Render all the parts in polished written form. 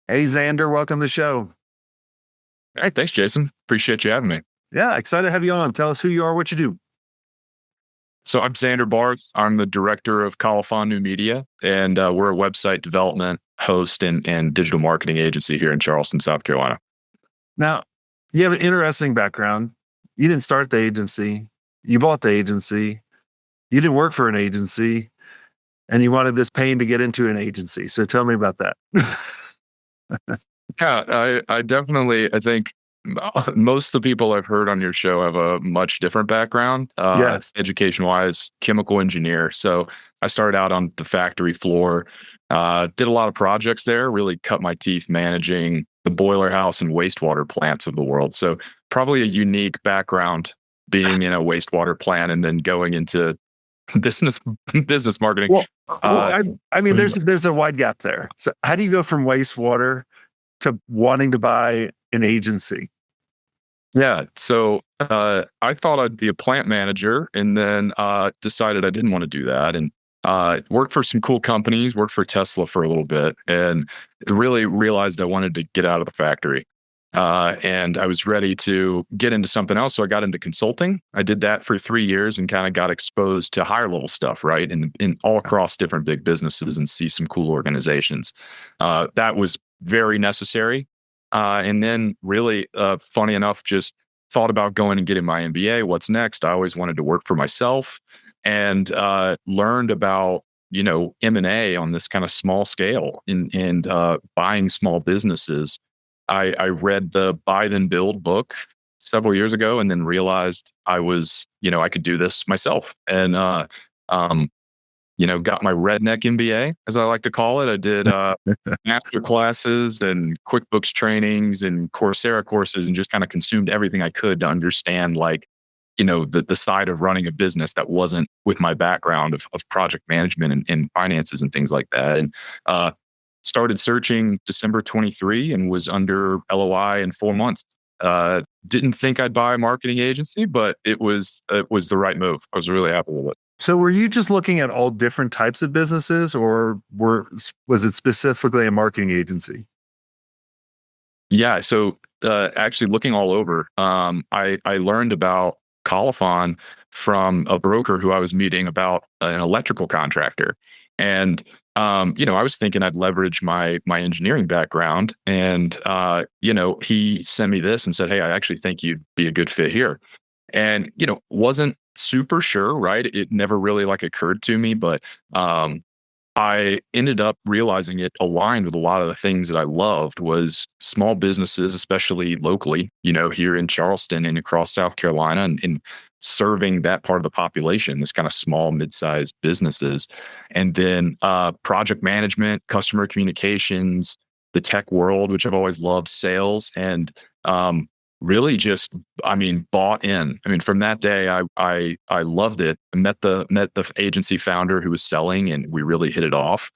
Hey, Zander, welcome to the show. Hey, thanks, Jason. Appreciate you having me. Yeah, excited to have you on. Tell us who you are, what you do. So I'm Zander Barth. I'm the director of Colophon New Media, and we're a website development, host, and digital marketing agency here in Charleston, South Carolina. Now, you have an interesting background. You didn't start the agency, you bought the agency, you didn't work for an agency, and you wanted this pain to get into an agency. So tell me about that. Yeah, I definitely, I think most of the people I've heard on your show have a much different background, Yes. education-wise, chemical engineer. So I started out on the factory floor, did a lot of projects there, really cut my teeth managing the boiler house and wastewater plants of the world. So probably a unique background being in a wastewater plant and then going into business business marketing. Well, Uh, I mean, there's a wide gap there. So how do you go from wastewater to wanting to buy an agency? Yeah. So I thought I'd be a plant manager and then decided I didn't want to do that. And worked for some cool companies, worked for Tesla for a little bit, and really realized I wanted to get out of the factory. And I was ready to get into something else. So I got into consulting. I did that for 3 years and kind of got exposed to higher level stuff, right? In all across different big businesses and see some cool organizations. That was very necessary. And then really, funny enough, just thought about going and getting my MBA. What's next? I always wanted to work for myself and learned about, M&A on this kind of small scale and buying small businesses. I read the Buy Then Build book several years ago and then realized I could do this myself. And um, got my redneck MBA, as I like to call it. I did master classes and QuickBooks trainings and Coursera courses and just kind of consumed everything I could to understand the side of running a business that wasn't with my background of project management and finances and things like that. And started searching December 23 and was under LOI in 4 months. Didn't think I'd buy a marketing agency, but it was the right move. I was really happy with it. So were you just looking at all different types of businesses, or was it specifically a marketing agency? Yeah. So actually looking all over, I learned about Colophon from a broker who I was meeting about an electrical contractor. And I was thinking I'd leverage my engineering background. And he sent me this and said, "Hey, I actually think you'd be a good fit here." And wasn't super sure, right? It never really occurred to me, but I ended up realizing it aligned with a lot of the things that I loved was small businesses, especially locally, here in Charleston and across South Carolina and serving that part of the population, this kind of small, mid-sized businesses. And then project management, customer communications, the tech world, which I've always loved, sales, and really just, bought in. From that day, I loved it. I met the agency founder who was selling, and we really hit it off.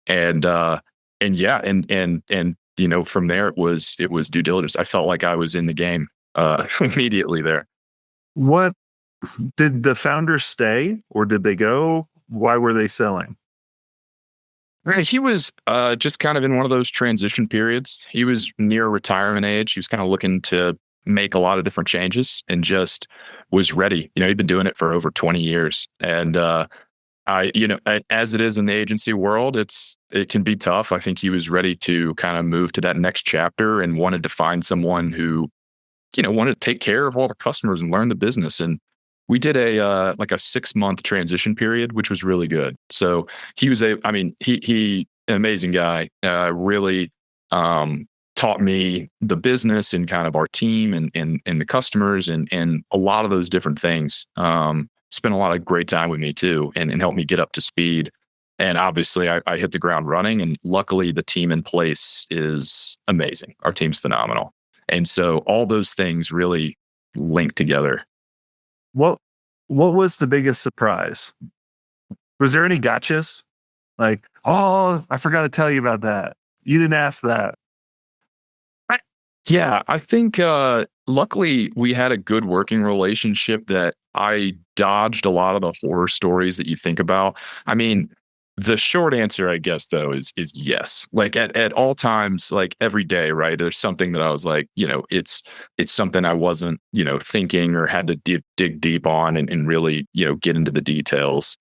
And yeah, and from there it was due diligence. I felt like I was in the game immediately there. What did the founders stay, or did they go? Why were they selling? Right, he was just kind of in one of those transition periods. He was near retirement age. He was kind of looking to make a lot of different changes and just was ready. He'd been doing it for over 20 years. And as it is in the agency world, it can be tough. I think he was ready to kind of move to that next chapter and wanted to find someone who, wanted to take care of all the customers and learn the business. And we did a 6-month transition period, which was really good. So he was he an amazing guy, really taught me the business and kind of our team and the customers and a lot of those different things. Spent a lot of great time with me too and helped me get up to speed. And obviously I hit the ground running, and luckily the team in place is amazing. Our team's phenomenal. And so all those things really link together. What what was the biggest surprise? Was there any gotchas? Like, oh, I forgot to tell you about that. You didn't ask that. I- Yeah, I think luckily we had a good working relationship that I dodged a lot of the horror stories that you think about. I mean, The short answer, I guess, though, is yes. Like at all times, like every day, right? There's something that I was like, it's something I wasn't, thinking or had to dig deep on and really, get into the details.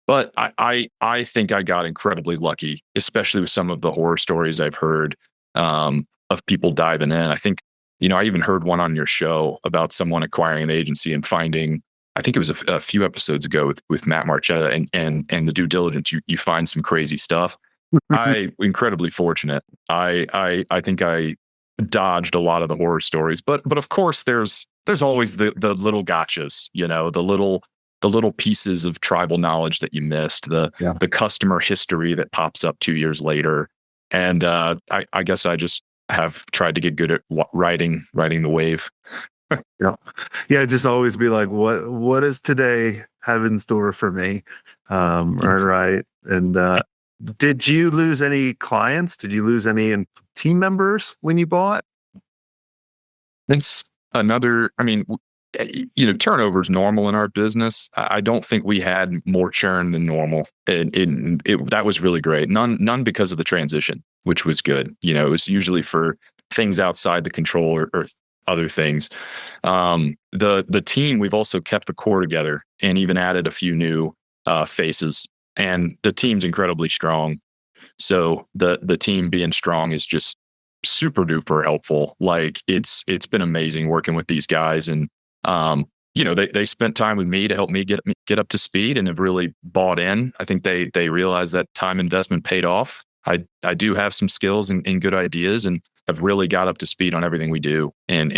But I think I got incredibly lucky, especially with some of the horror stories I've heard of people diving in. I think, I even heard one on your show about someone acquiring an agency and finding, I think it was a few episodes ago with Matt Marchetta and the due diligence. You find some crazy stuff. I incredibly fortunate. I think I dodged a lot of the horror stories, but of course there's always the little gotchas, the little pieces of tribal knowledge that you missed, the customer history that pops up 2 years later. And I guess I just have tried to get good at riding the wave. Yeah. Just always be like, what does today have in store for me? Right. And did you lose any clients? Did you lose any team members when you bought? It's another, I mean, turnover is normal in our business. I don't think we had more churn than normal. That was really great. None because of the transition, which was good. It was usually for things outside the control or other things. The team, we've also kept the core together and even added a few new faces. And the team's incredibly strong. So the team being strong is just super duper helpful. Like it's been amazing working with these guys, and they spent time with me to help me get up to speed and have really bought in. I think they realized that time investment paid off. I do have some skills and good ideas, and have really got up to speed on everything we do, and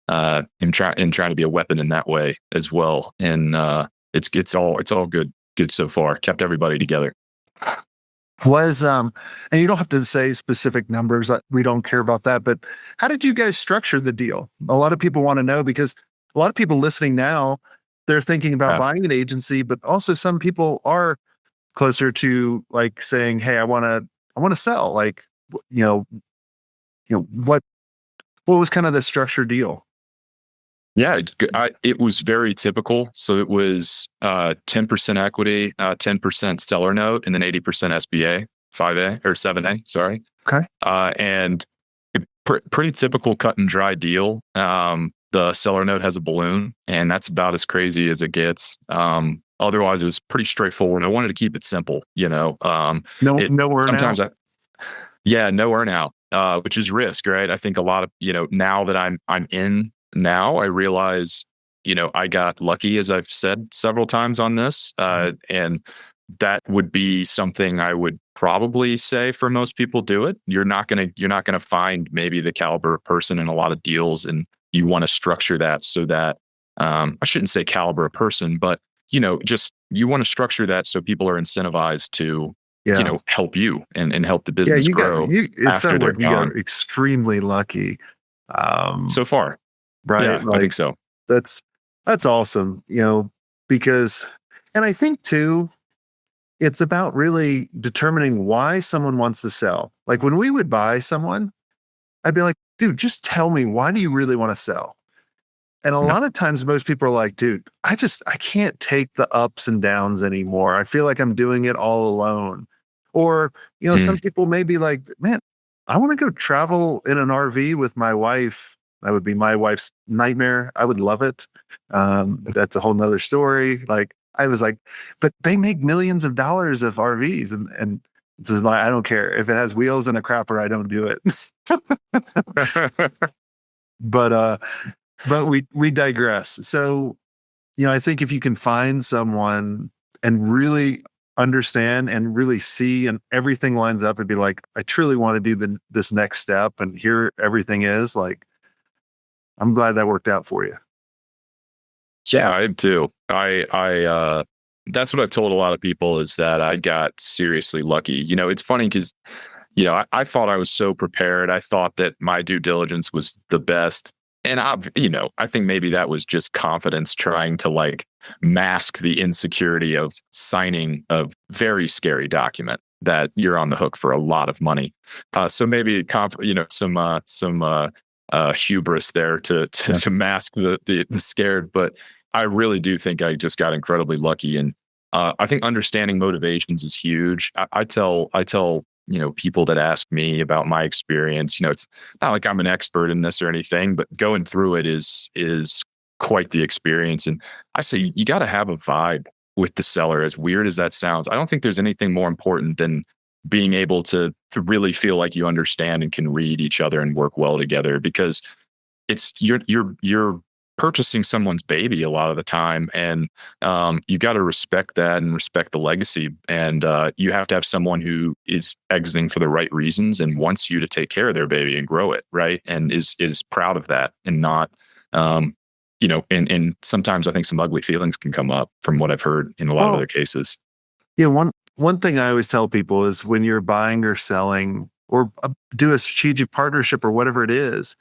trying to be a weapon in that way as well. And it's all good so far. Kept everybody together. And you don't have to say specific numbers. We don't care about that. But how did you guys structure the deal? A lot of people want to know, because a lot of people listening now, they're thinking about buying an agency, but also some people are closer to like saying, "Hey, I want to sell." Like, what was kind of the structure deal? Yeah, it was very typical. So it was 10% equity, 10% seller note, and then 80% SBA, 5A or 7A. Sorry. Okay. And pretty typical cut and dry deal. The seller note has a balloon, and that's about as crazy as it gets. Otherwise, it was pretty straightforward. I wanted to keep it simple. No earnout. Sometimes no earnout, which is risk, right? I think a lot of now that I'm in. Now I realize, I got lucky, as I've said several times on this, and that would be something I would probably say for most people do it. You're not gonna find maybe the caliber of person in a lot of deals, and you want to structure that so that I shouldn't say caliber of person, but just you want to structure that so people are incentivized to help you and help the business grow. It sounds like you got extremely lucky so far. Right. Yeah, I think so. That's awesome, because, and I think too, it's about really determining why someone wants to sell. Like when we would buy someone, I'd be like, dude, just tell me, why do you really want to sell? And a lot of times most people are like, dude, I can't take the ups and downs anymore. I feel like I'm doing it all alone. Or, some people may be like, man, I want to go travel in an RV with my wife. That would be my wife's nightmare. I would love it. That's a whole nother story. Like I was like, but they make millions of dollars of RVs, and it's like, I don't care if it has wheels and a crapper. I don't do it. But we digress. So, I think if you can find someone and really understand and really see, and everything lines up, and be like, I truly want to do this next step, and here everything is like. I'm glad that worked out for you. Yeah, I am too. I that's what I've told a lot of people, is that I got seriously lucky. It's funny because, I thought I was so prepared. I thought that my due diligence was the best. And I think maybe that was just confidence trying to like mask the insecurity of signing a very scary document that you're on the hook for a lot of money. So maybe some hubris there to mask the scared, but I really do think I just got incredibly lucky. And I think understanding motivations is huge. I tell people that ask me about my experience, it's not like I'm an expert in this or anything, but going through it is quite the experience. And I say you got to have a vibe with the seller, as weird as that sounds. I don't think there's anything more important than being able to really feel like you understand and can read each other and work well together, because it's you're purchasing someone's baby a lot of the time, and you got to respect that and respect the legacy. And you have to have someone who is exiting for the right reasons and wants you to take care of their baby and grow it, right? And is proud of that, and not and sometimes I think some ugly feelings can come up from what I've heard in a lot of other cases. Yeah, one thing I always tell people is when you're buying or selling or do a strategic partnership or whatever it is,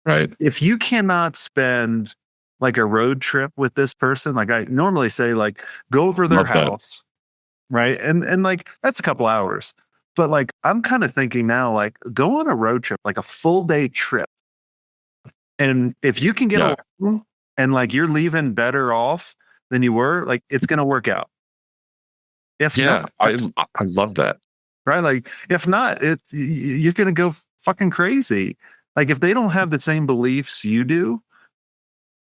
right? If you cannot spend like a road trip with this person, like I normally say, like go over their house, right? And like that's a couple hours. But like I'm kind of thinking now, like go on a road trip, like a full day trip. And if you can get along and like you're leaving better off than you were, like it's gonna work out. If not, I love that. Right? Like if not, you're gonna go fucking crazy. Like if they don't have the same beliefs you do,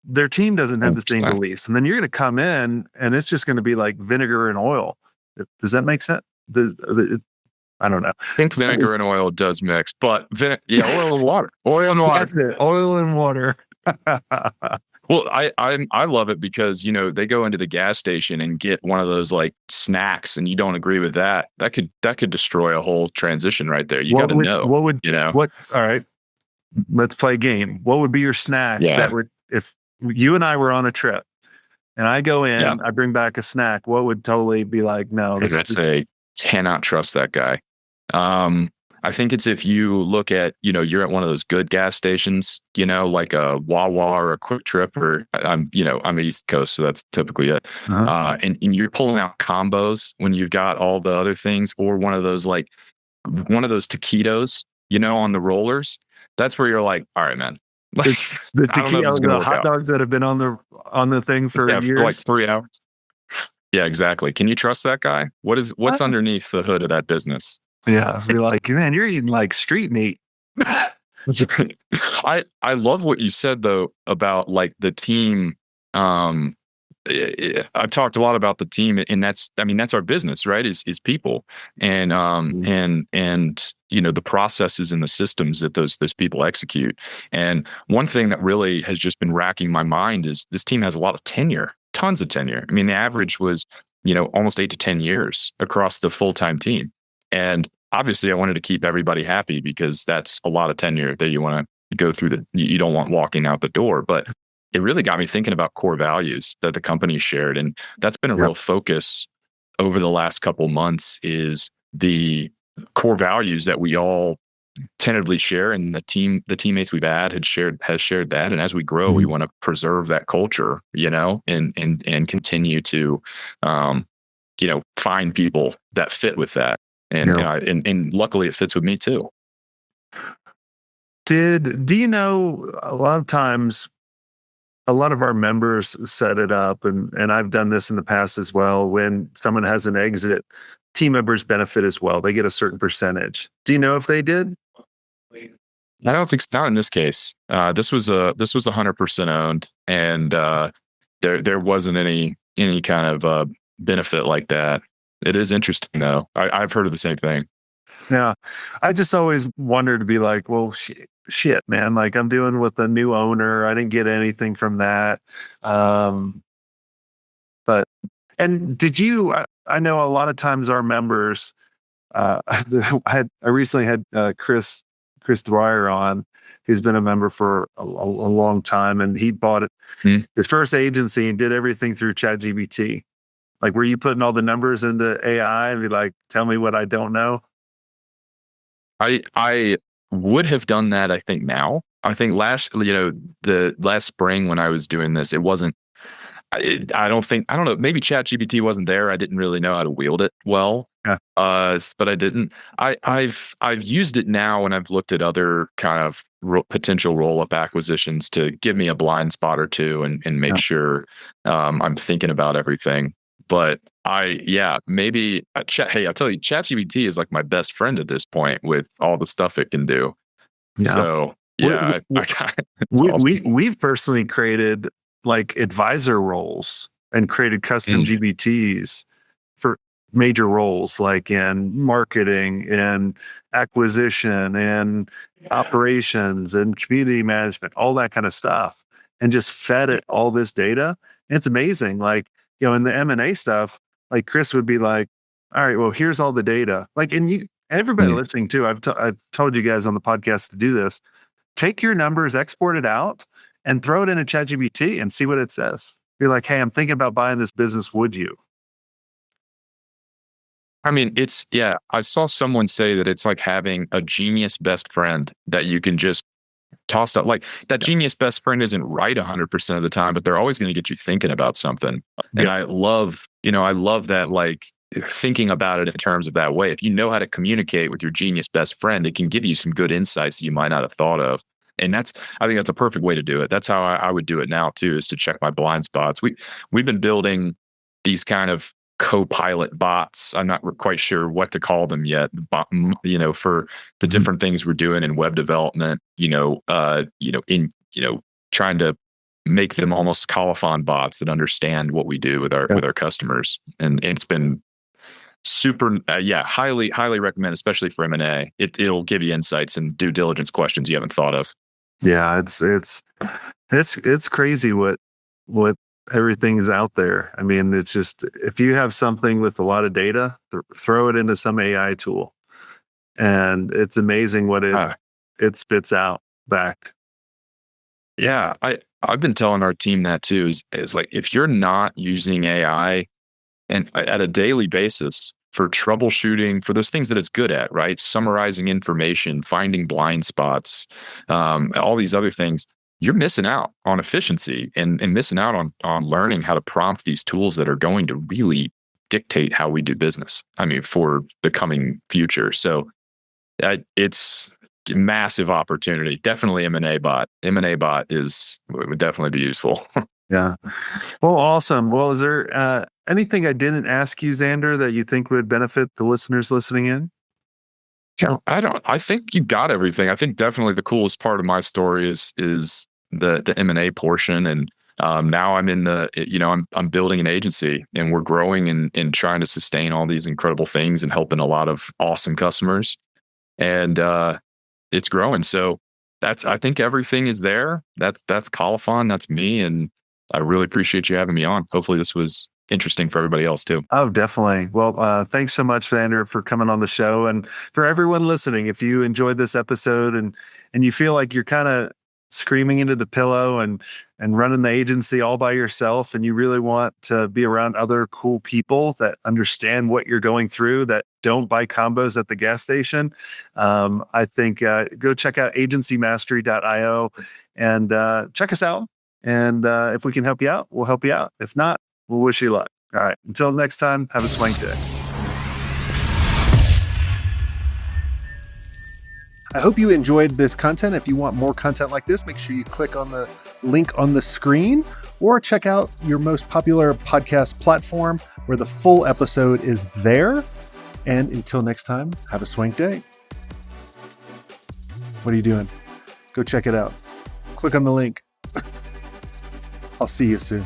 their team doesn't have the same 100%. beliefs, and then you're going to come in and it's just going to be like vinegar and oil. Does that make sense? I don't know. I think vinegar and oil does mix, but oil and water, oil and water, That's it. Oil and water. Well, I love it because they go into the gas station and get one of those like snacks, and you don't agree with that. That could destroy a whole transition right there. You got to know. What? All right. Let's play a game. What would be your snack that would, if you and I were on a trip and I go in, I bring back a snack, what would totally be like, no, cannot trust that guy. I think it's if you look at, you're at one of those good gas stations, like a Wawa or a Quick Trip, or I'm East Coast, so that's typically it. And you're pulling out combos when you've got all the other things, or one of those taquitos, on the rollers. That's where you're like, all right, man. The taquito, the hot dogs that have been on the thing for years, for like 3 hours. Yeah, exactly. Can you trust that guy? What's underneath the hood of that business? Yeah, be like, man, you're eating like street meat. I love what you said though about like the team. I've talked a lot about the team, and that's our business, right? Is people, and the processes and the systems that those people execute. And one thing that really has just been racking my mind is this team has a lot of tenure, tons of tenure. I mean, the average was almost 8 to 10 years across the full-time team. And obviously, I wanted to keep everybody happy because that's a lot of tenure that you want to go through. You don't want walking out the door, but it really got me thinking about core values that the company shared. And that's been a real focus over the last couple months, is the core values that we all tentatively share. And the teammates we've had has shared that. And as we grow, we want to preserve that culture, and continue to, find people that fit with that. And luckily it fits with me too. Do you know, a lot of times, a lot of our members set it up, and I've done this in the past as well. When someone has an exit, team members benefit as well. They get a certain percentage. Do you know if they did? I don't think not in this case. This was 100% owned, and there wasn't any kind of benefit like that. It is interesting though. I've heard of the same thing. Yeah, I just always wondered to be like, well, shit, man. Like I'm doing with a new owner. I didn't get anything from that. And did you? I know a lot of times our members. I recently had Chris Dwyer on, who's been a member for a long time, and he bought it his first agency and did everything through ChatGPT. Like, were you putting all the numbers into AI and be like, tell me what I don't know? I would have done that. I think now. I think the last spring when I was doing this, it wasn't. I don't know. Maybe ChatGPT wasn't there. I didn't really know how to wield it well. Yeah. But I didn't. I've used it now, and I've looked at other kind of potential roll-up acquisitions to give me a blind spot or two, and make sure I'm thinking about everything. But maybe hey, I'll tell you, ChatGPT is like my best friend at this point with all the stuff it can do. Yeah. So yeah, we've personally created like advisor roles and created custom GPTs for major roles like in marketing and acquisition and operations and community management, all that kind of stuff, and just fed it all this data. And it's amazing. Like, in the M&A stuff, like Chris would be like, all right, well, here's all the data. Like, and everybody listening too, I've told you guys on the podcast to do this. Take your numbers, export it out, and throw it in a ChatGPT and see what it says. Be like, hey, I'm thinking about buying this business. Would you? I mean, I saw someone say that it's like having a genius best friend that you can just toss up. Like that genius best friend isn't right 100% of the time, but they're always going to get you thinking about something. And I love that, like thinking about it in terms of that way. If you know how to communicate with your genius best friend, it can give you some good insights that you might not have thought of. And I think that's a perfect way to do it. That's how I would do it now too, is to check my blind spots. We've been building these kind of co-pilot bots. I'm not quite sure what to call them yet, for the different things we're doing in web development, trying to make them almost Colophon bots that understand what we do with our customers. And it's been super, highly recommend, especially for M&A. It'll give you insights and due diligence questions you haven't thought of. Yeah, it's crazy what everything is out there. I mean, it's just, if you have something with a lot of data, throw it into some AI tool, and it's amazing what it spits out back. Yeah, I've been telling our team that too. Is like, if you're not using AI and at a daily basis for troubleshooting, for those things that it's good at, right? Summarizing information, finding blind spots, all these other things, you're missing out on efficiency and missing out on learning how to prompt these tools that are going to really dictate how we do business. I mean, for the coming future. So it's massive opportunity. Definitely M&A bot. M&A bot would definitely be useful. Yeah. Well, awesome. Well, is there anything I didn't ask you, Zander, that you think would benefit the listeners listening in? I think you got everything. I think definitely the coolest part of my story is the M&A portion. And now I'm in I'm building an agency, and we're growing and trying to sustain all these incredible things and helping a lot of awesome customers. And it's growing. So I think everything is there. That's Colophon. That's me. And I really appreciate you having me on. Hopefully this was interesting for everybody else too. Oh, definitely. Well, thanks so much, Zander, for coming on the show. And for everyone listening, if you enjoyed this episode and you feel like you're kind of screaming into the pillow and running the agency all by yourself, and you really want to be around other cool people that understand what you're going through, that don't buy combos at the gas station, I think go check out agencymastery.io and check us out. And if we can help you out, we'll help you out. If not, we'll wish you luck. All right. Until next time, have a swank day. I hope you enjoyed this content. If you want more content like this, make sure you click on the link on the screen or check out your most popular podcast platform where the full episode is there. And until next time, have a swank day. What are you doing? Go check it out. Click on the link. I'll see you soon.